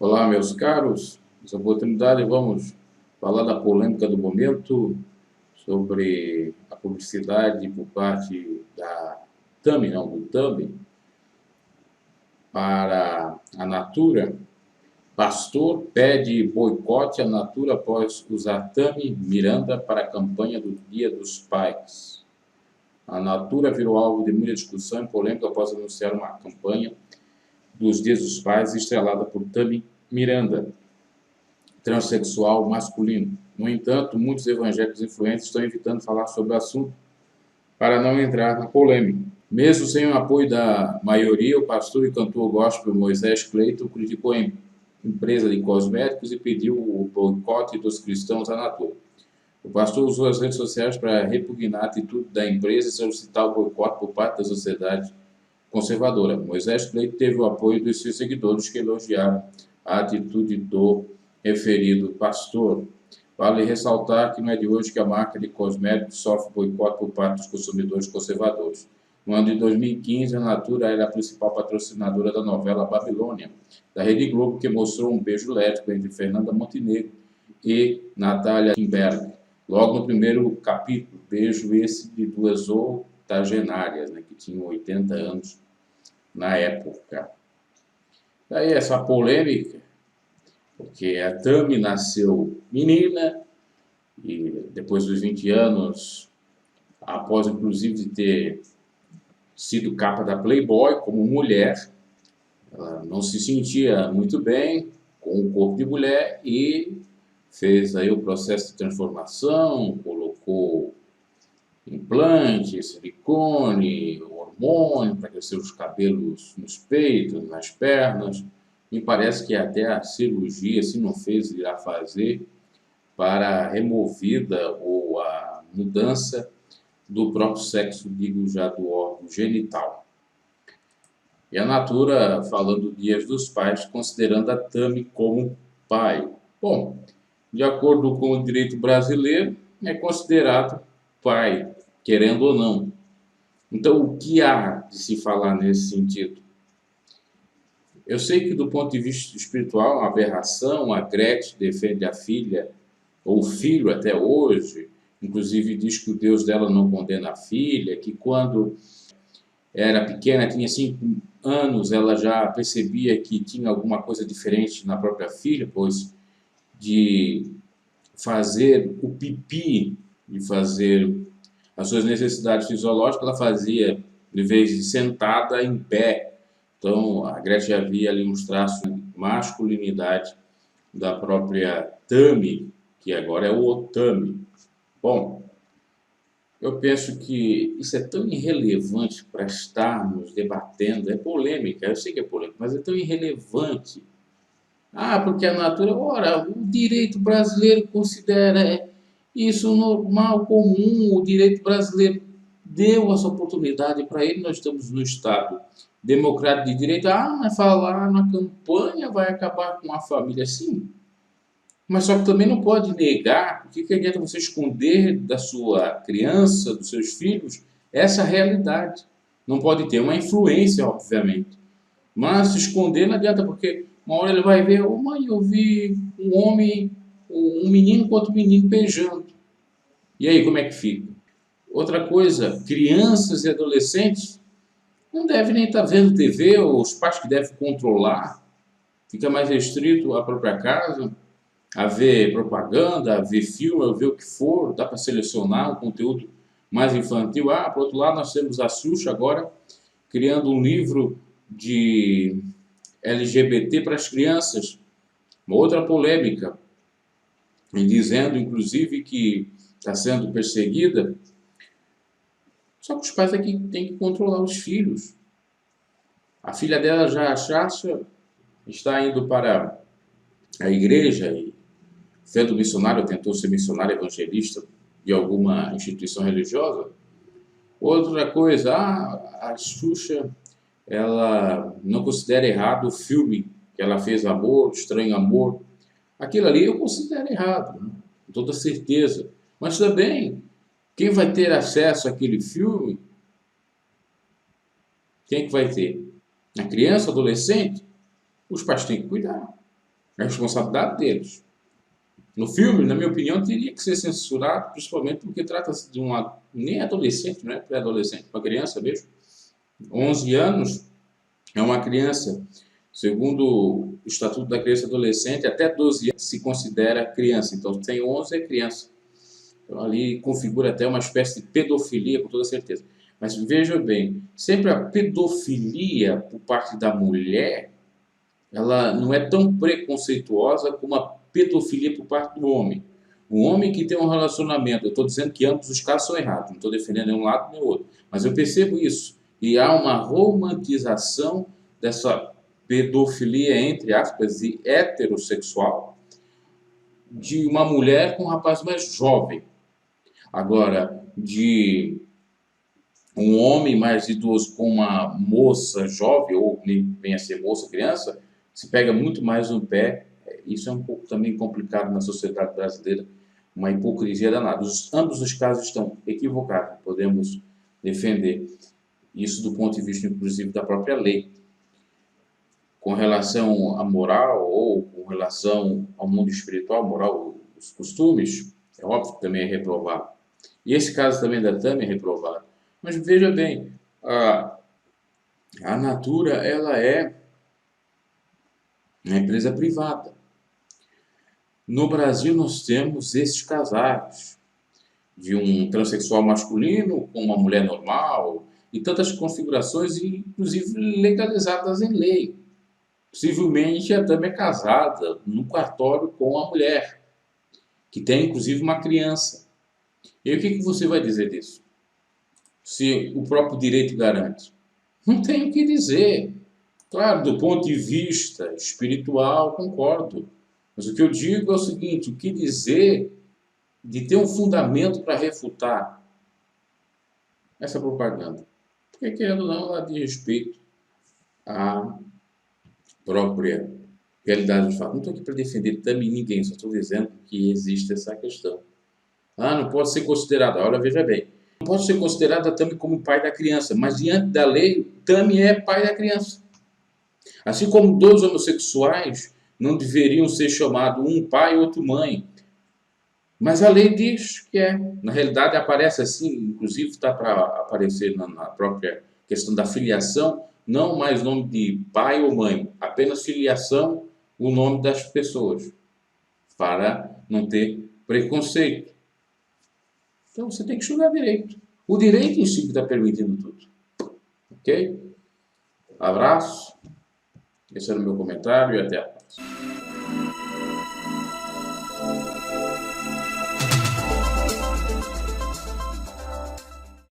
Olá, meus caros. Nessa oportunidade vamos falar da polêmica do momento sobre a publicidade por parte da Tami, não, do Tami, para a Natura. Pastor pede boicote à Natura após usar Tami Miranda para a campanha do Dia dos Pais. A Natura virou alvo de muita discussão e polêmica após anunciar uma campanha dos Dias dos Pais estrelada por Tami Miranda, transexual masculino. No entanto, muitos evangélicos influentes estão evitando falar sobre o assunto para não entrar na polêmica. Mesmo sem o apoio da maioria, o pastor e cantor gospel Moisés Clayton criticou a empresa de cosméticos e pediu o boicote dos cristãos à Natura. O pastor usou as redes sociais para repugnar a atitude da empresa e solicitar o boicote por parte da sociedade conservadora. Moisés Clayton teve o apoio dos seus seguidores que elogiaram a atitude do referido pastor. Vale ressaltar que não é de hoje que a marca de cosméticos sofre boicote por parte dos consumidores conservadores. No ano de 2015, a Natura era a principal patrocinadora da novela Babilônia, da Rede Globo, que mostrou um beijo lésbico entre Fernanda Montenegro e Natália Kimberly. Logo no primeiro capítulo, beijo esse de duas octogenárias, que tinham 80 anos na época. Daí essa polêmica, porque a Tami nasceu menina e depois dos 20 anos, após inclusive ter sido capa da Playboy como mulher, ela não se sentia muito bem com o corpo de mulher e fez aí o processo de transformação, colocou implante, silicone, hormônio para crescer os cabelos nos peitos, nas pernas. Me parece que até a cirurgia, se não fez, irá fazer para a removida ou a mudança do próprio sexo, digo já do órgão genital. E a Natura falando Dias dos Pais, considerando a Tami como pai. Bom, de acordo com o direito brasileiro, é considerado pai, querendo ou não. Então, o que há de se falar nesse sentido? Eu sei que, do ponto de vista espiritual, é uma aberração. A Gretchen defende a filha, ou o filho até hoje, inclusive diz que o Deus dela não condena a filha, que quando era pequena, tinha 5 anos, ela já percebia que tinha alguma coisa diferente na própria filha, pois de fazer o pipi, de fazer as suas necessidades fisiológicas, ela fazia, de vez de sentada, em pé. Então, a Gretchen havia ali uns traços de masculinidade da própria Tami, que agora é o Tami. Bom, eu penso que isso é tão irrelevante para estarmos debatendo, é polêmica, eu sei que é polêmica, mas é tão irrelevante. Ah, porque a Natura, ora, o direito brasileiro considera isso normal, comum, o direito brasileiro deu essa oportunidade para ele, nós estamos no Estado democrático de direito. Ah, mas falar na campanha vai acabar com a família, sim. Mas só que também não pode negar, porque que adianta você esconder da sua criança, dos seus filhos, essa realidade. Não pode ter uma influência, obviamente. Mas se esconder não adianta, porque uma hora ele vai ver, oh, mãe, eu vi um homem, um menino com outro menino beijando. E aí, como é que fica? Outra coisa, crianças e adolescentes não devem nem estar vendo TV, ou os pais que devem controlar, fica mais restrito à própria casa, a ver propaganda, a ver filme, a ver o que for, dá para selecionar um conteúdo mais infantil. Ah, por outro lado, nós temos a Xuxa agora criando um livro de LGBT para as crianças, uma outra polêmica, e dizendo, inclusive, que está sendo perseguida. Só que os pais aqui têm que controlar os filhos. A filha dela já, a Xaxa, está indo para a igreja e sendo missionário, tentou ser missionário evangelista de alguma instituição religiosa. Outra coisa, a Xuxa, ela não considera errado o filme que ela fez, Amor, Estranho Amor. Aquilo ali eu considero errado, com toda certeza. Mas também, quem vai ter acesso àquele filme, quem que vai ter? A criança, adolescente? Os pais têm que cuidar. É a responsabilidade deles. No filme, na minha opinião, teria que ser censurado, principalmente porque trata-se de uma nem adolescente, não é pré-adolescente, uma criança mesmo. 11 anos é uma criança. Segundo o Estatuto da Criança e Adolescente, até 12 anos se considera criança. Então, tem 11 é criança. Então, ali configura até uma espécie de pedofilia, com toda certeza. Mas veja bem, sempre a pedofilia por parte da mulher, ela não é tão preconceituosa como a pedofilia por parte do homem. O homem que tem um relacionamento, eu estou dizendo que ambos os casos são errados, não estou defendendo nem um lado nem o outro, mas eu percebo isso. E há uma romantização dessa pedofilia, entre aspas, e heterossexual, de uma mulher com um rapaz mais jovem. Agora, de um homem mais idoso com uma moça jovem, ou nem venha a ser moça, criança, se pega muito mais no pé. Isso é um pouco também complicado na sociedade brasileira, uma hipocrisia danada. Ambos os casos estão equivocados, podemos defender isso do ponto de vista, inclusive, da própria lei. Com relação à moral ou com relação ao mundo espiritual, moral, os costumes, é óbvio que também é reprovado. E esse caso também da Tâmia é reprovado. Mas veja bem, a Natura ela é uma empresa privada. No Brasil nós temos esses casais, de um transexual masculino com uma mulher normal, e tantas configurações, inclusive legalizadas em lei. Possivelmente a Tâmia é casada no cartório com a mulher, que tem inclusive uma criança. E aí, o que você vai dizer disso? Se o próprio direito garante? Não tenho o que dizer. Claro, do ponto de vista espiritual, concordo. Mas o que eu digo é o seguinte: o que dizer de ter um fundamento para refutar essa propaganda? Porque, querendo ou não, ela diz respeito à própria realidade do fato. Não estou aqui para defender também ninguém, só estou dizendo que existe essa questão. Não pode ser considerada. Olha, veja bem. Não pode ser considerada também como pai da criança, mas diante da lei, também é pai da criança. Assim como dois homossexuais não deveriam ser chamados um pai e outro mãe. Mas a lei diz que é. Na realidade aparece assim, inclusive está para aparecer na própria questão da filiação, não mais nome de pai ou mãe, apenas filiação, o nome das pessoas, para não ter preconceito. Então você tem que estudar direito. O direito em si que está permitindo tudo. Ok? Abraço. Esse era o meu comentário e até a próxima.